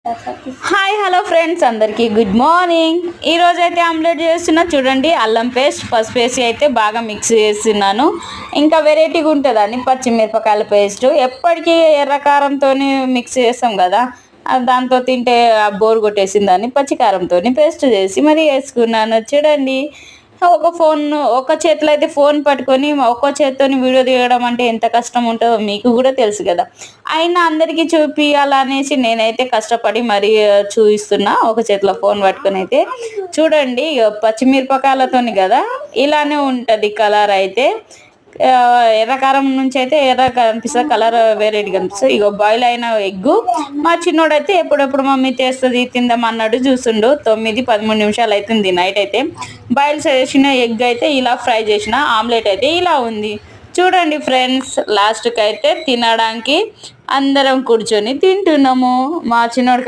Hi hello friends, అందరికీ good morning. ఈరోజు అయితే ఆమ్లెట్ చేస్తున్నా. చూడండి, అల్లం పేస్ట్, పసుపు వేసి అయితే బాగా మిక్స్ చేస్తున్నాను. ఇంకా వెరైటీగా ఉంటుందని పచ్చిమిరపకాయల పేస్ట్ ఎప్పటికీ ఎర్రకారంతో మిక్స్ చేస్తాం కదా, దాంతో తింటే బోర్ కొట్టేసిందని పచ్చికారంతో పేస్ట్ చేసి మరి వేసుకున్నాను. చూడండి, ఒక చేతిలో అయితే ఫోన్ పట్టుకొని ఒక్కో చేతితో వీడియో తీయడం అంటే ఎంత కష్టం ఉంటుందో మీకు కూడా తెలుసు కదా. అయినా అందరికీ చూపియాలనేసి నేనైతే కష్టపడి మరీ చూపిస్తున్నా. ఒక చేతిలో ఫోన్ పట్టుకొని అయితే చూడండి, పచ్చిమిరపకాయలతోని కదా ఇలానే ఉంటుంది కలర్ అయితే. ఎర్రకారం నుంచి అయితే ఎర్ర కనిపిస్తుంది, కలర్ వేరేది కనిపిస్తుంది. ఇగో బాయిల్ అయిన ఎగ్గు మా చిన్నోడైతే ఎప్పుడెప్పుడు మమ్మీ చేస్తుంది తిందాం అన్నాడు. చూస్తుండు, 9-13 నిమిషాలు అవుతుంది నైట్ అయితే. బాయిల్ చేసిన ఎగ్ అయితే ఇలా ఫ్రై చేసిన ఆమ్లెట్ అయితే ఇలా ఉంది. చూడండి ఫ్రెండ్స్, లాస్ట్కి అయితే తినడానికి అందరం కూర్చొని తింటున్నాము. మా చిన్నోడు